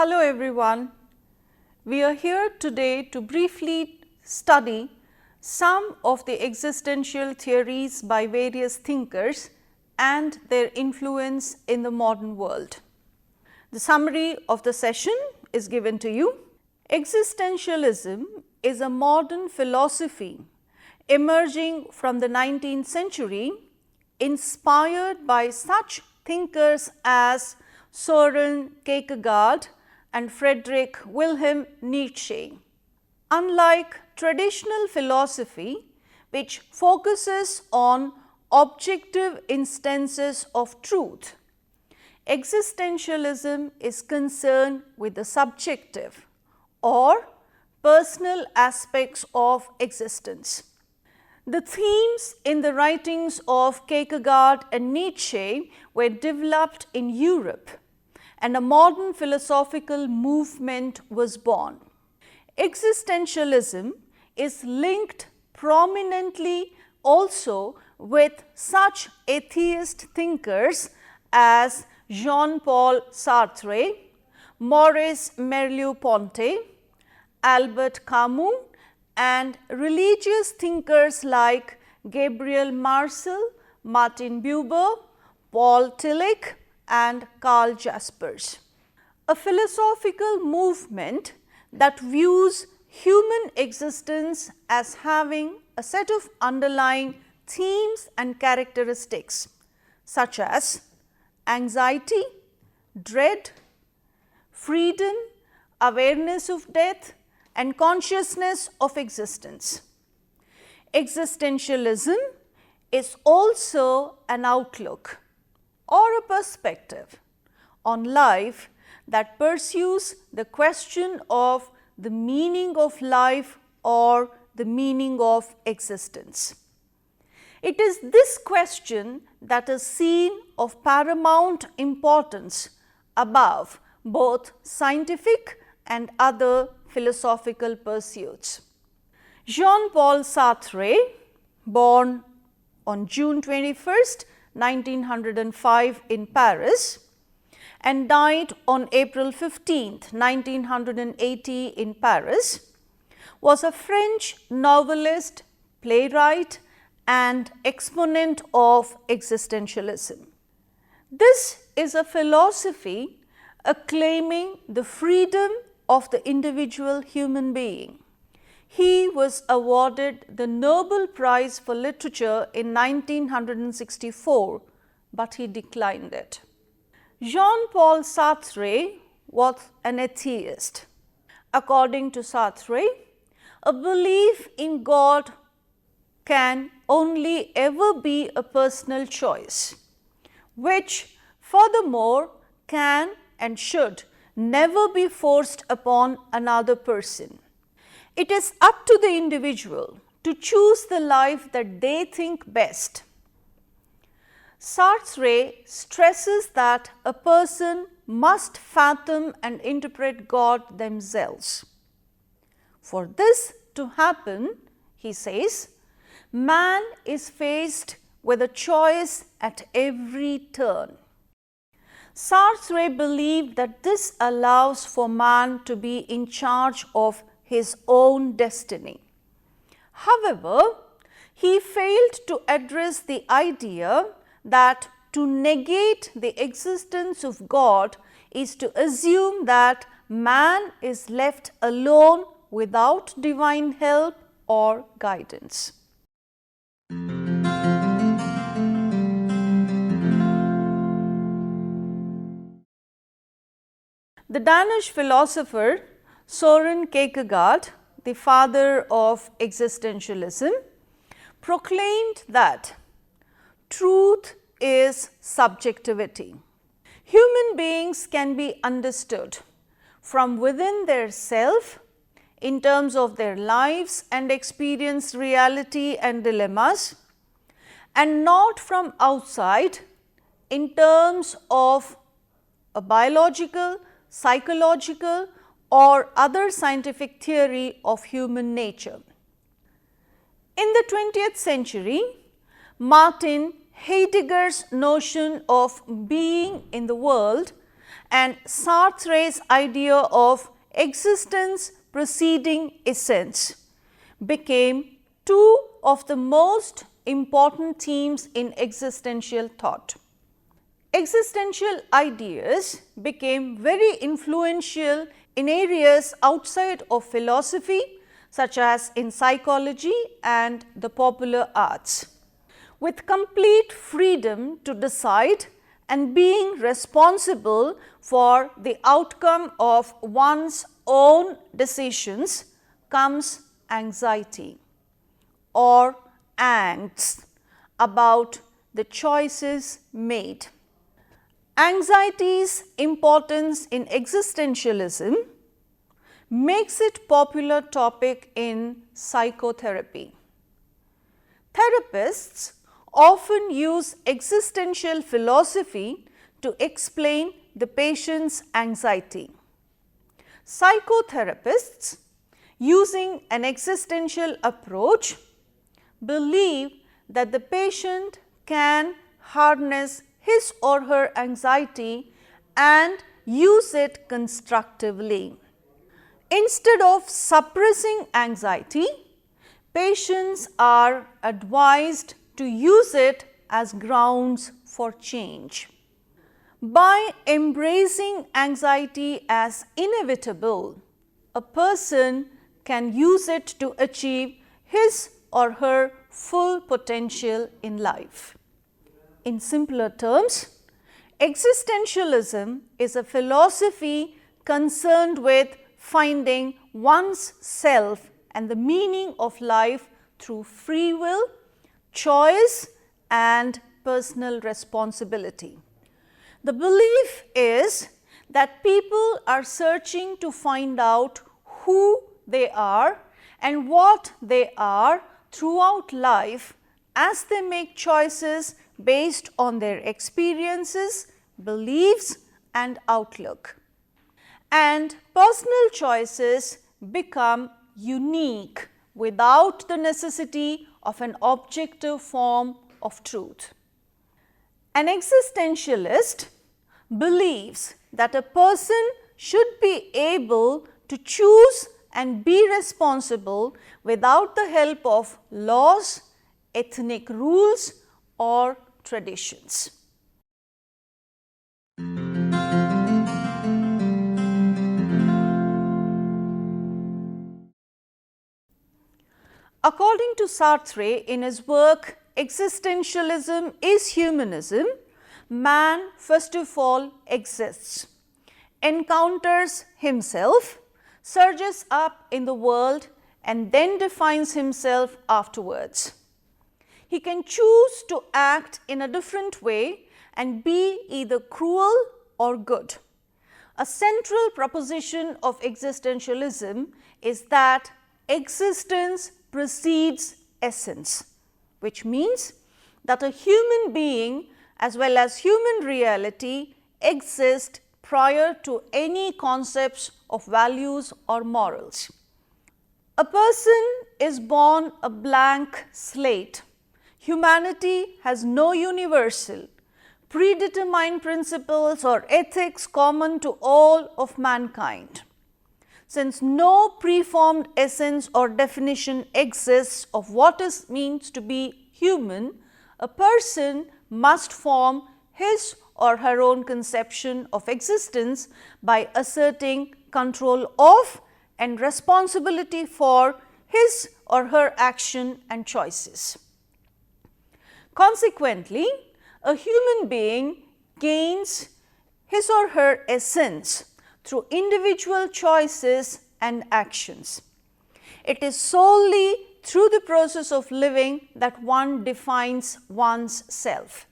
Hello everyone. We are here today to briefly study some of the existential theories by various thinkers and their influence in the modern world. The summary of the session is given to you. Existentialism is a modern philosophy emerging from the 19th century, inspired by such thinkers as Søren Kierkegaard and Friedrich Wilhelm Nietzsche. Unlike traditional philosophy, which focuses on objective instances of truth, existentialism is concerned with the subjective or personal aspects of existence. The themes in the writings of Kierkegaard and Nietzsche were developed in Europe, and a modern philosophical movement was born. Existentialism is linked prominently also with such atheist thinkers as Jean-Paul Sartre, Maurice Merleau-Ponty, Albert Camus, and religious thinkers like Gabriel Marcel, Martin Buber, Paul Tillich, and Karl Jaspers. A philosophical movement that views human existence as having a set of underlying themes and characteristics such as anxiety, dread, freedom, awareness of death, and consciousness of existence. Existentialism is also an outlook or a perspective on life that pursues the question of the meaning of life or the meaning of existence. It is this question that is seen of paramount importance above both scientific and other philosophical pursuits. Jean-Paul Sartre, born on June 21st, 1905 in Paris and died on April 15th, 1980 in Paris, was a French novelist, playwright, and exponent of existentialism. This is a philosophy acclaiming the freedom of the individual human being. He was awarded the Nobel Prize for Literature in 1964, but he declined it. Jean-Paul Sartre was an atheist. According to Sartre, a belief in God can only ever be a personal choice, which furthermore can and should never be forced upon another person. It is up to the individual to choose the life that they think best. Sartre stresses that a person must fathom and interpret God themselves. For this to happen, he says, man is faced with a choice at every turn. Sartre believed that this allows for man to be in charge of his own destiny. However, he failed to address the idea that to negate the existence of God is to assume that man is left alone without divine help or guidance. The Danish philosopher Søren Kierkegaard, the father of existentialism, proclaimed that truth is subjectivity. Human beings can be understood from within their self in terms of their lives and experience reality and dilemmas, and not from outside in terms of a biological, psychological, or other scientific theory of human nature. In the 20th century, Martin Heidegger's notion of being in the world and Sartre's idea of existence preceding essence became two of the most important themes in existential thought. Existential ideas became very influential in areas outside of philosophy, such as in psychology and the popular arts. With complete freedom to decide and being responsible for the outcome of one's own decisions comes anxiety or angst about the choices made. Anxiety's importance in existentialism makes it popular topic in psychotherapy. Therapists often use existential philosophy to explain the patient's anxiety. Psychotherapists, using an existential approach, believe that the patient can harness his or her anxiety and use it constructively. Instead of suppressing anxiety, patients are advised to use it as grounds for change. By embracing anxiety as inevitable, a person can use it to achieve his or her full potential in life. In simpler terms, existentialism is a philosophy concerned with finding one's self and the meaning of life through free will, choice, and personal responsibility. The belief is that people are searching to find out who they are and what they are throughout life as they make choices based on their experiences, beliefs, and outlook. And personal choices become unique without the necessity of an objective form of truth. An existentialist believes that a person should be able to choose and be responsible without the help of laws, ethnic rules, or traditions. According to Sartre, in his work Existentialism is Humanism, man first of all exists, encounters himself, surges up in the world, and then defines himself afterwards. He can choose to act in a different way and be either cruel or good. A central proposition of existentialism is that existence precedes essence, which means that a human being as well as human reality exist prior to any concepts of values or morals. A person is born a blank slate. Humanity has no universal, predetermined principles or ethics common to all of mankind. Since no preformed essence or definition exists of what it means to be human, a person must form his or her own conception of existence by asserting control of and responsibility for his or her action and choices. Consequently, a human being gains his or her essence through individual choices and actions. It is solely through the process of living that one defines one's self.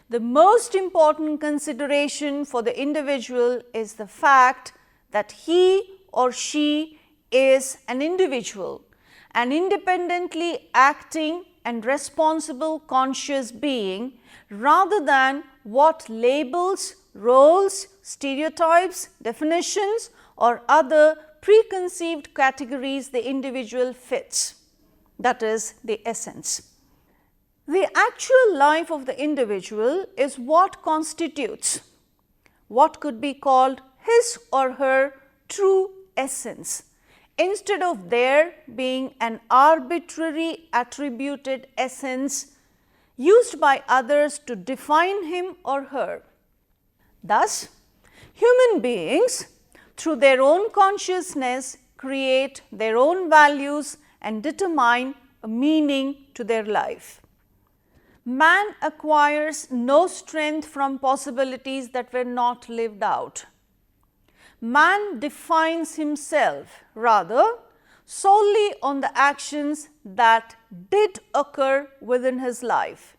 The most important consideration for the individual is the fact that he or she is an individual, an independently acting and responsible conscious being, rather than what labels, roles, stereotypes, definitions, or other preconceived categories the individual fits, that is, the essence. The actual life of the individual is what constitutes what could be called his or her true essence, instead of there being an arbitrary attributed essence used by others to define him or her. Thus, human beings, through their own consciousness, create their own values and determine a meaning to their life. Man acquires no strength from possibilities that were not lived out. Man defines himself, rather, solely on the actions that did occur within his life.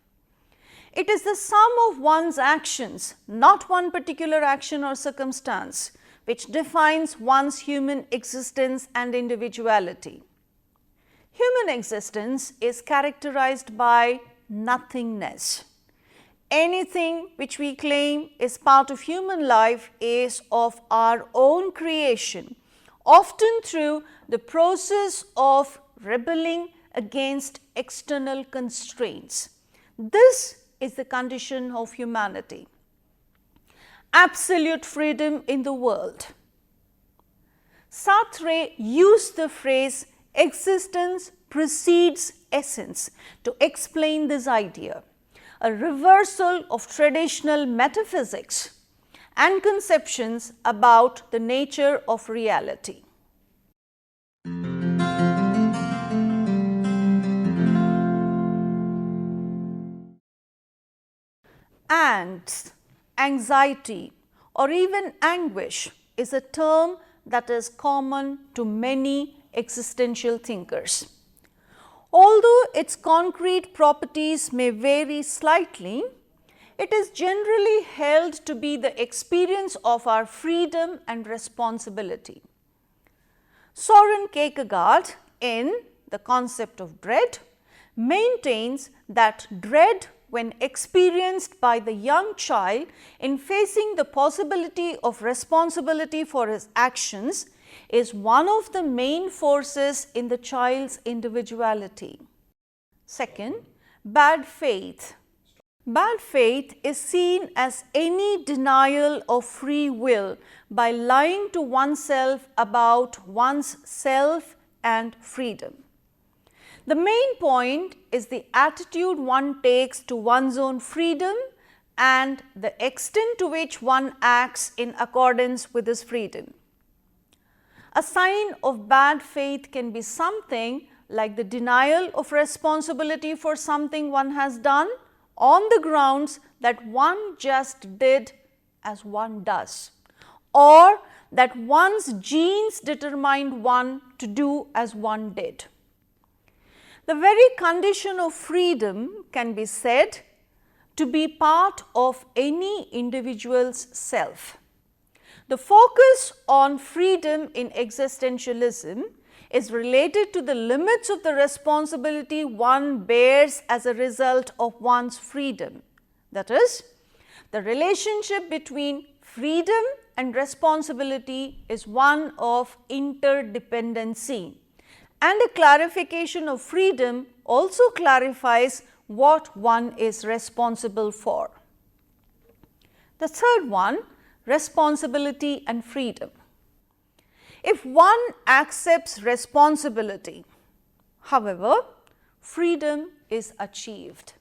It is the sum of one's actions, not one particular action or circumstance, which defines one's human existence and individuality. Human existence is characterized by nothingness. Anything which we claim is part of human life is of our own creation, often through the process of rebelling against external constraints. This is the condition of humanity. Absolute freedom in the world. Sartre used the phrase existence precedes essence to explain this idea, a reversal of traditional metaphysics and conceptions about the nature of reality. Angst, anxiety, or even anguish is a term that is common to many existential thinkers. Although its concrete properties may vary slightly, it is generally held to be the experience of our freedom and responsibility. Soren Kierkegaard, in The Concept of Dread, maintains that dread, when experienced by the young child in facing the possibility of responsibility for his actions, is one of the main forces in the child's individuality. Second, bad faith. Bad faith is seen as any denial of free will by lying to oneself about one's self and freedom. The main point is the attitude one takes to one's own freedom and the extent to which one acts in accordance with this freedom. A sign of bad faith can be something like the denial of responsibility for something one has done on the grounds that one just did as one does, or that one's genes determined one to do as one did. The very condition of freedom can be said to be part of any individual's self. The focus on freedom in existentialism is related to the limits of the responsibility one bears as a result of one's freedom. That is, the relationship between freedom and responsibility is one of interdependency, and a clarification of freedom also clarifies what one is responsible for. The third one, responsibility and freedom. If one accepts responsibility, however, freedom is achieved.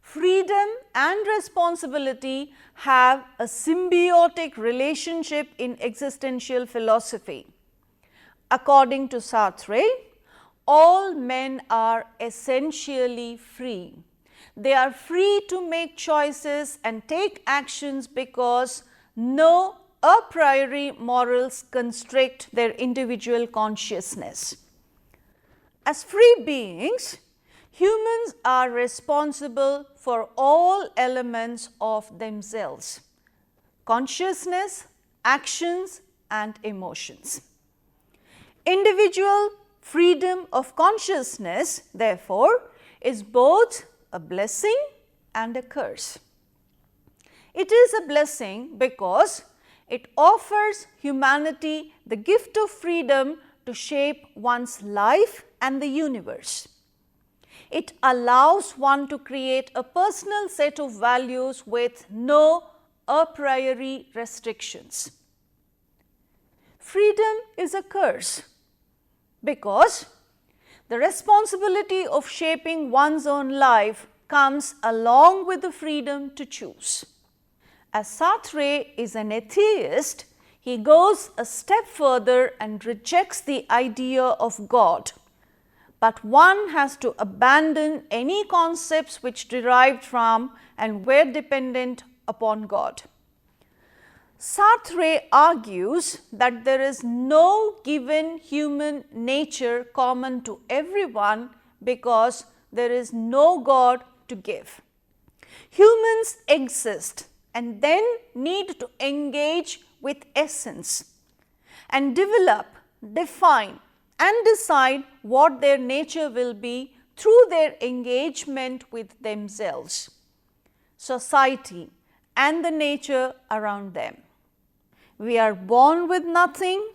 Freedom and responsibility have a symbiotic relationship in existential philosophy. According to Sartre, all men are essentially free. They are free to make choices and take actions because no a priori morals constrict their individual consciousness. As free beings, humans are responsible for all elements of themselves: consciousness, actions, and emotions. Individual freedom of consciousness, therefore, is both a blessing and a curse. It is a blessing because it offers humanity the gift of freedom to shape one's life and the universe. It allows one to create a personal set of values with no a priori restrictions. Freedom is a curse because the responsibility of shaping one's own life comes along with the freedom to choose. As Sartre is an atheist, he goes a step further and rejects the idea of God. But one has to abandon any concepts which derived from and were dependent upon God. Sartre argues that there is no given human nature common to everyone because there is no God to give. Humans exist and then need to engage with essence and develop, define and decide what their nature will be through their engagement with themselves, society and the nature around them. We are born with nothing,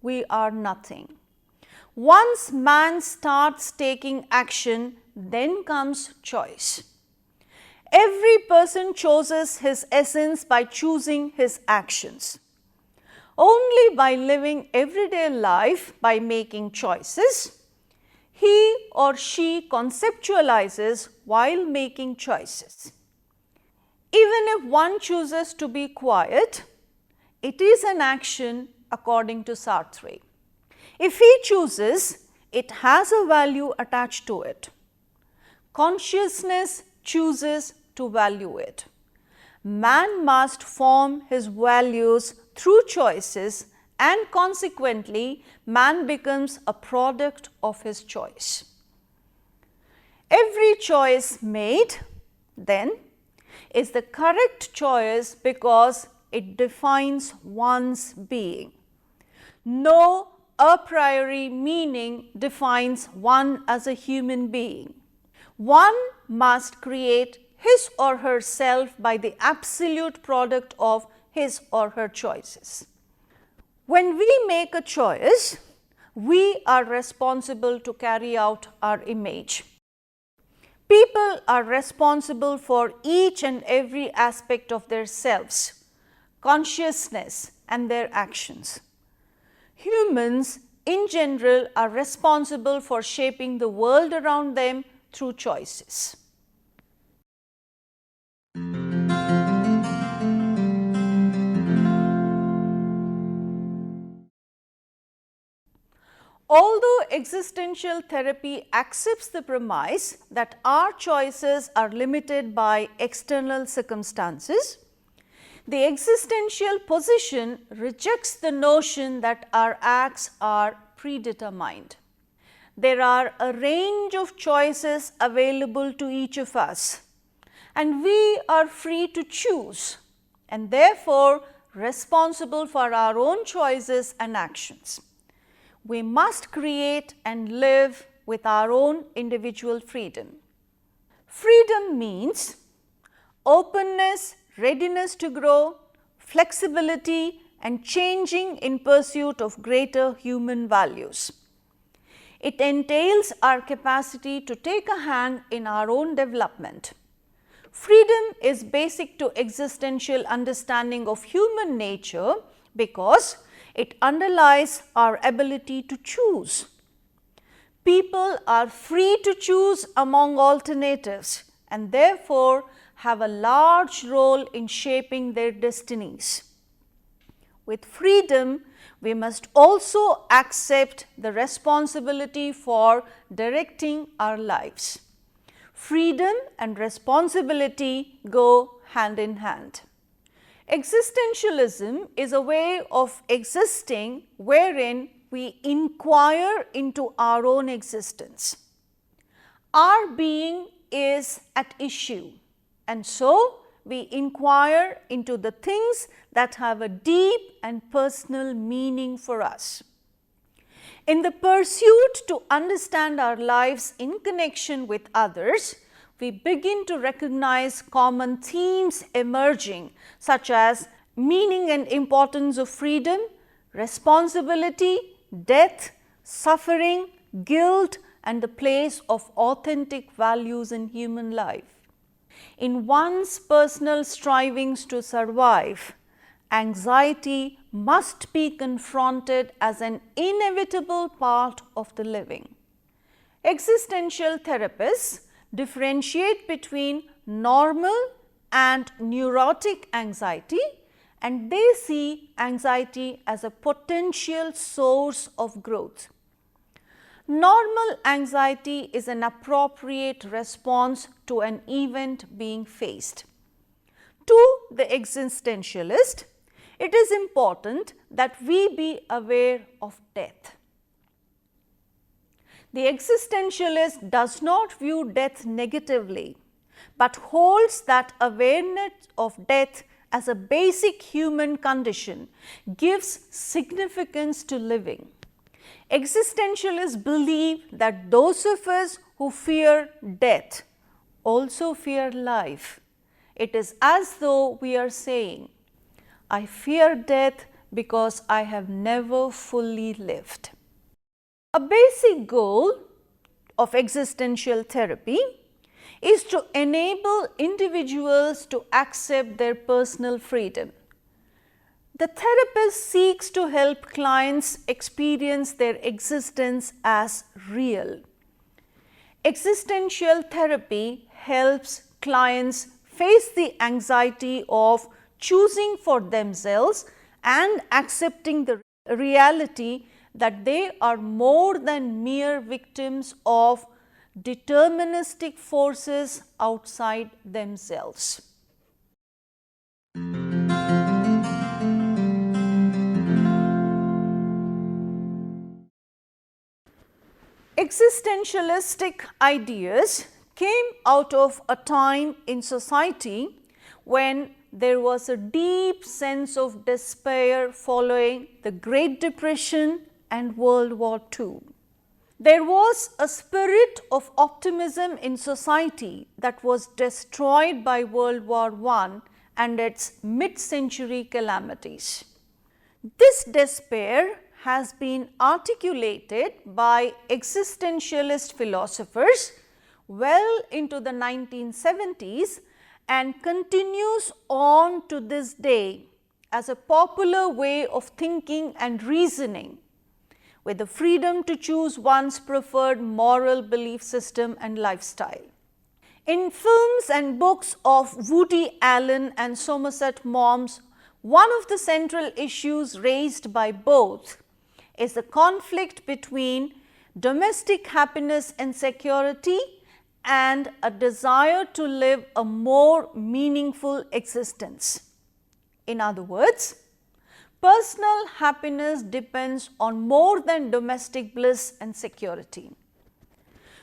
we are nothing. Once man starts taking action, then comes choice. Every person chooses his essence by choosing his actions. Only by living everyday life, by making choices, he or she conceptualizes while making choices. Even if one chooses to be quiet, it is an action according to Sartre. If he chooses, it has a value attached to it. Consciousness chooses to value it. Man must form his values through choices and consequently man becomes a product of his choice. Every choice made then is the correct choice because it defines one's being. No a priori meaning defines one as a human being. One must create his or herself by the absolute product of his or her choices. When we make a choice, we are responsible to carry out our image. People are responsible for each and every aspect of their selves, consciousness and their actions. Humans in general are responsible for shaping the world around them through choices. Although existential therapy accepts the premise that our choices are limited by external circumstances, the existential position rejects the notion that our acts are predetermined. There are a range of choices available to each of us, and we are free to choose and therefore responsible for our own choices and actions. We must create and live with our own individual freedom. Freedom means openness, readiness to grow, flexibility and changing in pursuit of greater human values. It entails our capacity to take a hand in our own development. Freedom is basic to existential understanding of human nature because it underlies our ability to choose. People are free to choose among alternatives and therefore have a large role in shaping their destinies. With freedom, we must also accept the responsibility for directing our lives. Freedom and responsibility go hand in hand. Existentialism is a way of existing wherein we inquire into our own existence. Our being is at issue, and so we inquire into the things that have a deep and personal meaning for us. In the pursuit to understand our lives in connection with others, we begin to recognize common themes emerging, such as meaning and importance of freedom, responsibility, death, suffering, guilt, and the place of authentic values in human life. In one's personal strivings to survive, anxiety must be confronted as an inevitable part of the living. Existential therapists differentiate between normal and neurotic anxiety, and they see anxiety as a potential source of growth. Normal anxiety is an appropriate response to an event being faced. To the existentialist, it is important that we be aware of death. The existentialist does not view death negatively, but holds that awareness of death as a basic human condition gives significance to living. Existentialists believe that those of us who fear death also fear life. It is as though we are saying, I fear death because I have never fully lived. A basic goal of existential therapy is to enable individuals to accept their personal freedom. The therapist seeks to help clients experience their existence as real. Existential therapy helps clients face the anxiety of choosing for themselves and accepting the reality that they are more than mere victims of deterministic forces outside themselves. Existentialistic ideas came out of a time in society when there was a deep sense of despair following the Great Depression and World War II. There was a spirit of optimism in society that was destroyed by World War I and its mid-century calamities. This despair has been articulated by existentialist philosophers well into the 1970s and continues on to this day as a popular way of thinking and reasoning, with the freedom to choose one's preferred moral belief system and lifestyle. In films and books of Woody Allen and Somerset Maugham, one of the central issues raised by both is the conflict between domestic happiness and security and a desire to live a more meaningful existence. In other words, personal happiness depends on more than domestic bliss and security.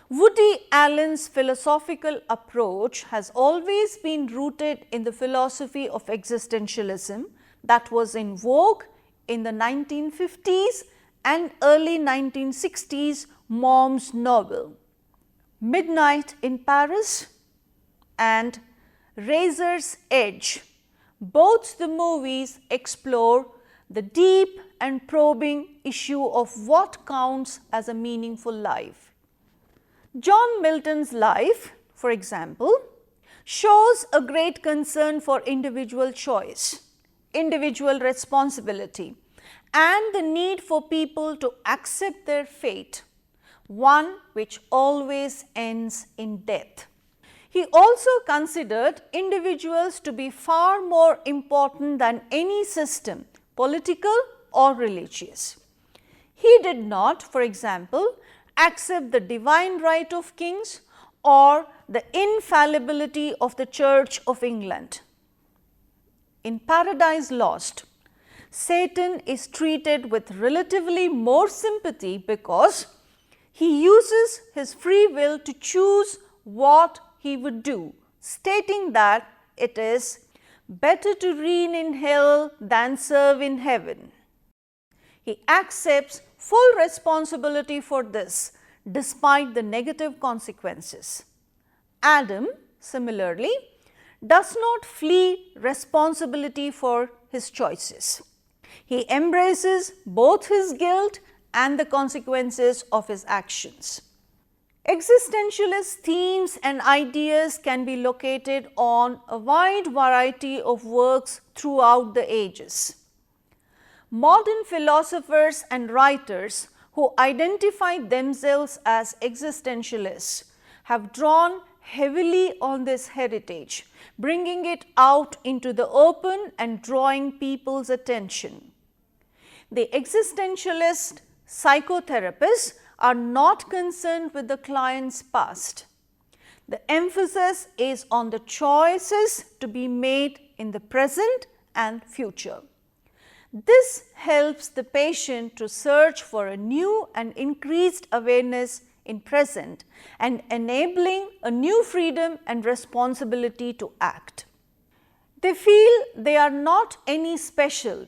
Woody Allen's philosophical approach has always been rooted in the philosophy of existentialism that was in vogue in the 1950s and early 1960s Maugham's novel Midnight in Paris and Razor's Edge. Both the movies explore the deep and probing issue of what counts as a meaningful life. John Milton's life, for example, shows a great concern for individual choice, individual responsibility, and the need for people to accept their fate, one which always ends in death. He also considered individuals to be far more important than any system, political or religious. He did not, for example, accept the divine right of kings or the infallibility of the Church of England. In Paradise Lost, Satan is treated with relatively more sympathy because he uses his free will to choose what he would do, stating that it is better to reign in hell than serve in heaven. He accepts full responsibility for this, despite the negative consequences. Adam, similarly, does not flee responsibility for his choices. He embraces both his guilt and the consequences of his actions. Existentialist themes and ideas can be located on a wide variety of works throughout the ages. Modern philosophers and writers who identify themselves as existentialists have drawn heavily on this heritage, bringing it out into the open and drawing people's attention. The existentialist psychotherapists are not concerned with the client's past. The emphasis is on the choices to be made in the present and future. This helps the patient to search for a new and increased awareness in present and enabling a new freedom and responsibility to act. They feel they are not any special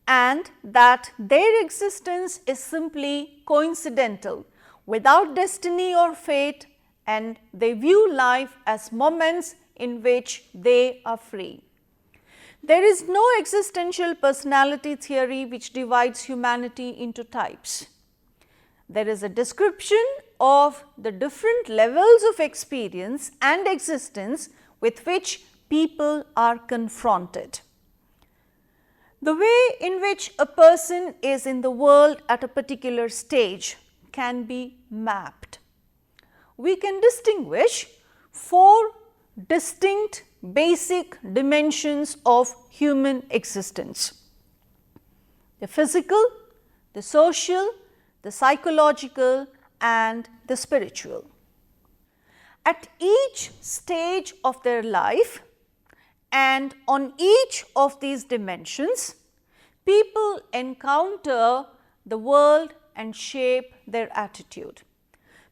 and that their existence is simply coincidental, without destiny or fate, and they view life as moments in which they are free. There is no existential personality theory which divides humanity into types. There is a description of the different levels of experience and existence with which people are confronted. The way in which a person is in the world at a particular stage can be mapped. We can distinguish 4 distinct basic dimensions of human existence: the physical, the social, the psychological, and the spiritual. At each stage of their life and on each of these dimensions, people encounter the world and shape their attitude.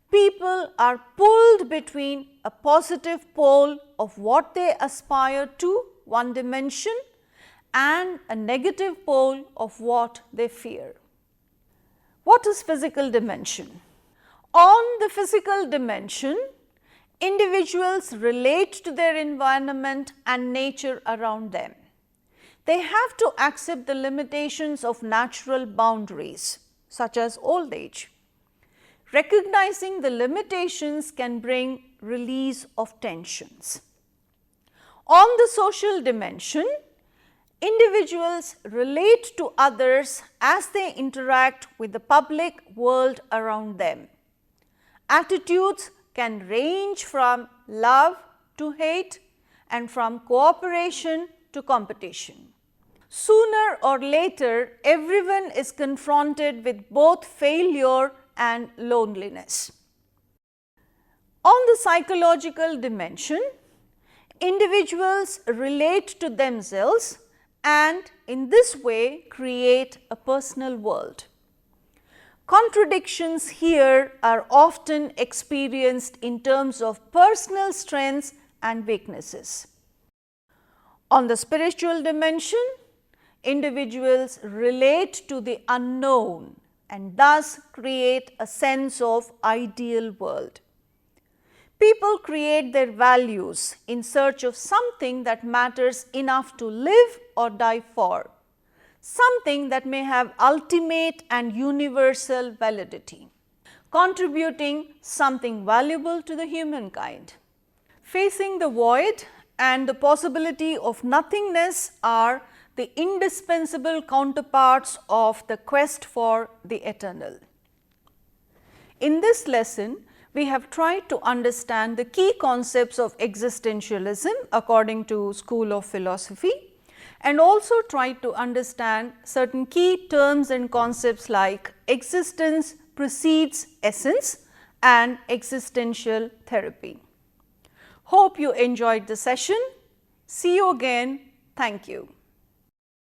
People are pulled between a positive pole of what they aspire to, one dimension, and a negative pole of what they fear. What is physical dimension? On the physical dimension, individuals relate to their environment and nature around them. They have to accept the limitations of natural boundaries, such as old age. Recognizing the limitations can bring release of tensions. On the social dimension, individuals relate to others as they interact with the public world around them. Attitudes can range from love to hate and from cooperation to competition. Sooner or later, everyone is confronted with both failure and loneliness. On the psychological dimension, individuals relate to themselves and in this way create a personal world. Contradictions here are often experienced in terms of personal strengths and weaknesses. On the spiritual dimension, individuals relate to the unknown and thus create a sense of ideal world. People create their values in search of something that matters enough to live or die for, something that may have ultimate and universal validity, contributing something valuable to the humankind. Facing the void and the possibility of nothingness are the indispensable counterparts of the quest for the eternal. In this lesson, we have tried to understand the key concepts of existentialism according to School of Philosophy, and also tried to understand certain key terms and concepts like existence precedes essence and existential therapy. Hope you enjoyed the session. See you again. Thank you.